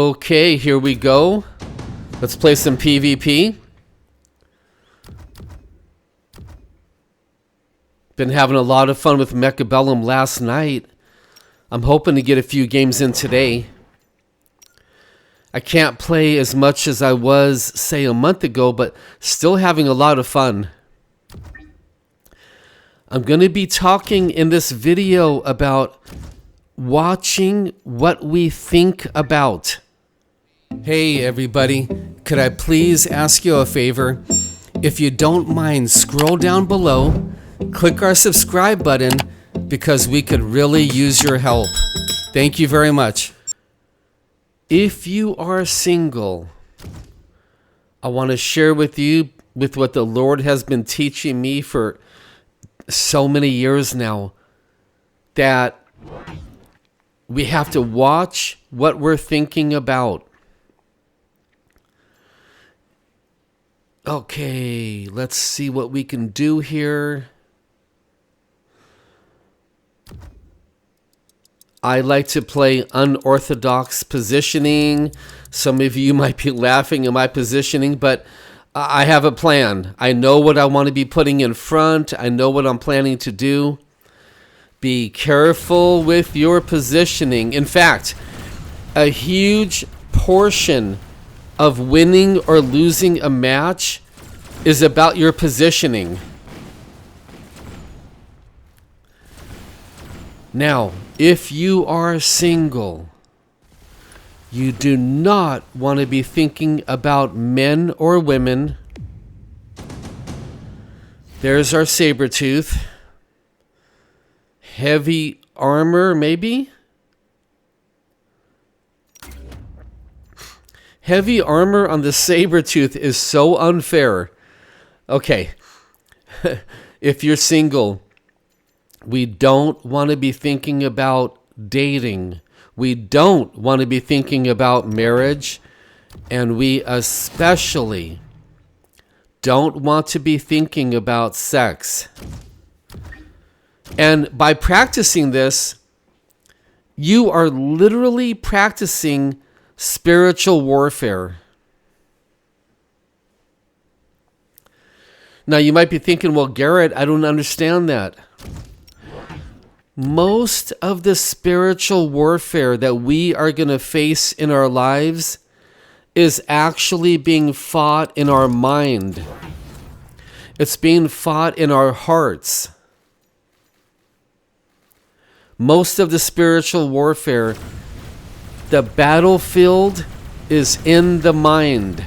Okay, here we go. Let's play some PvP. Been having a lot of fun with Mechabellum last night. I'm hoping to get a few games in today. I can't play as much as I was, say, a month ago, but still having a lot of fun. I'm going to be talking in this video about watching what we think about. Hey everybody, could I please ask you a favor? If you don't mind, scroll down below, click our subscribe button, because we could really use your help. Thank you very much. If you are single, I want to share with you what the Lord has been teaching me for so many years now, that we have to watch what we're thinking about. Okay, let's see what we can do here. I like to play unorthodox positioning. Some of you might be laughing at my positioning, but I have a plan. I know what I want to be putting in front. I know what I'm planning to do. Be careful with your positioning. In fact, a huge portion of winning or losing a match is about your positioning. Now, if you are single, you do not want to be thinking about men or women. There's our saber tooth. Heavy armor, maybe? Heavy armor on the saber tooth is so unfair. Okay, if you're single, we don't want to be thinking about dating. We don't want to be thinking about marriage. And we especially don't want to be thinking about sex. And by practicing this, you are literally practicing spiritual warfare. Now you might be thinking, well, Garrett, I don't understand that. Most of the spiritual warfare that we are going to face in our lives is actually being fought in our mind. It's being fought in our hearts. Most of the spiritual warfare, the battlefield is in the mind.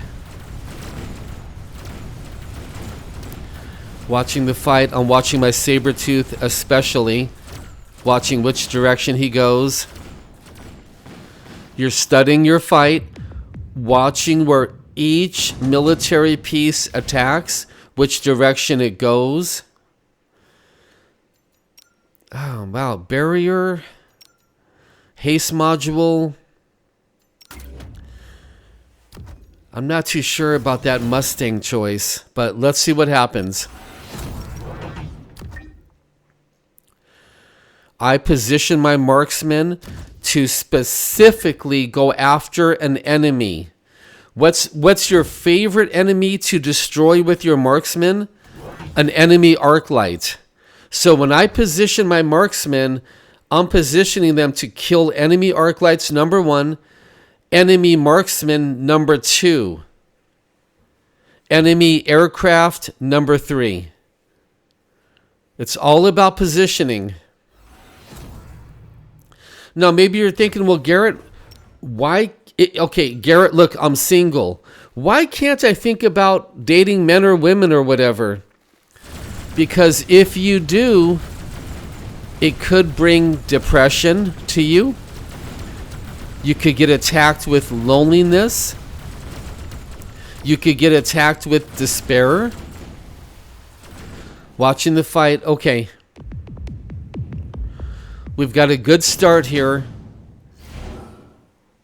Watching the fight, I'm watching my saber tooth especially. Watching which direction he goes. You're studying your fight, watching where each military piece attacks, which direction it goes. Oh, wow. Barrier, haste module. I'm not too sure about that Mustang choice, but let's see what happens. I position my marksman to specifically go after an enemy. What's your favorite enemy to destroy with your marksman? An enemy arc light. So when I position my marksman, I'm positioning them to kill enemy arc lights, number 1, enemy marksman, number 2, enemy aircraft, number 3. It's all about positioning. Now, maybe you're thinking, well, Garrett, okay, Garrett, look, I'm single. Why can't I think about dating men or women or whatever? Because if you do, it could bring depression to you. You could get attacked with loneliness. You could get attacked with despair. Watching the fight, okay. We've got a good start here.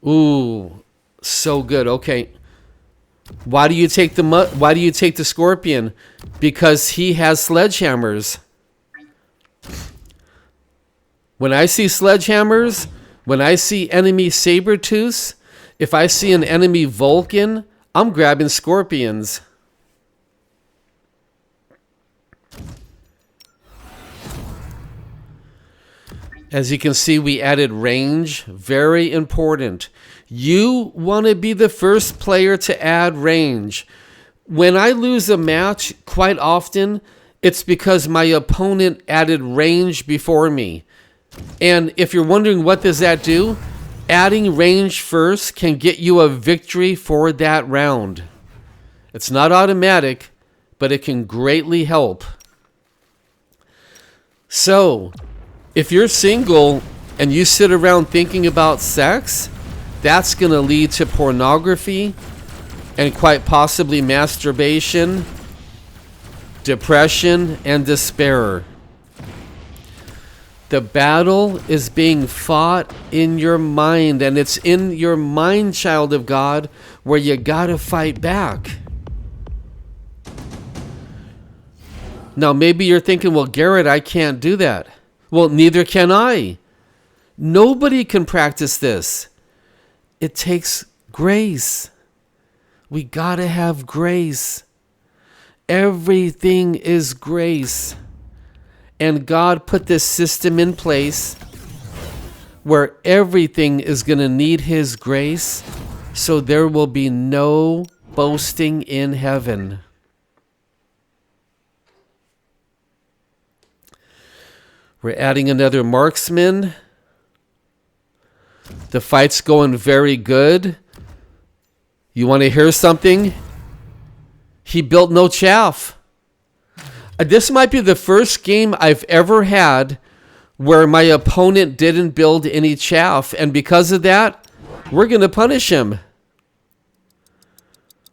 Ooh, so good. Okay. Why do you take the scorpion? Because he has sledgehammers. When I see sledgehammers, when I see enemy saber-tooths, If I see an enemy Vulcan, I'm grabbing Scorpions. As you can see, we added range. Very important. You want to be the first player to add range. When I lose a match, quite often, it's because my opponent added range before me. And if you're wondering what does that do, adding range first can get you a victory for that round. It's not automatic, but it can greatly help. So, if you're single and you sit around thinking about sex, that's going to lead to pornography and quite possibly masturbation, depression, and despair. The battle is being fought in your mind, and it's in your mind, child of God, where you gotta fight back. Now, maybe you're thinking, well, Garrett, I can't do that. Well, neither can I. Nobody can practice this. It takes grace. We gotta have grace. Everything is grace. And God put this system in place where everything is gonna need His grace, so there will be no boasting in heaven. We're adding another marksman. The fight's going very good. You want to hear something? He built no chaff. This might be the first game I've ever had where my opponent didn't build any chaff. And because of that, we're going to punish him.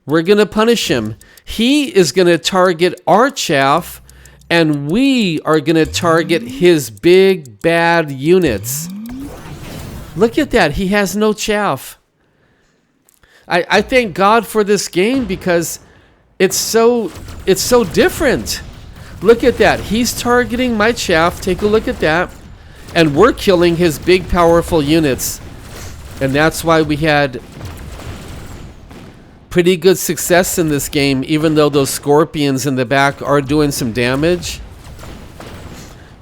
We're going to punish him. He is going to target our chaff, and we are going to target his big bad units. Look at that. He has no chaff. I thank God for this game because it's so different. Look at that. He's targeting my chaff. Take a look at that. And we're killing his big powerful units. And that's why we had pretty good success in this game, even though those scorpions in the back are doing some damage.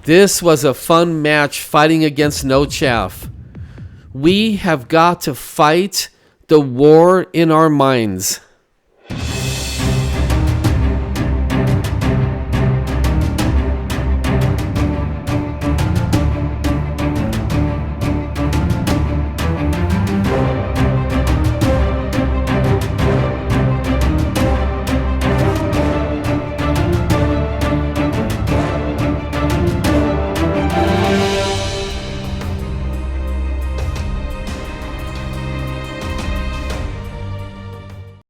This was a fun match fighting against no chaff. We have got to fight the war in our minds.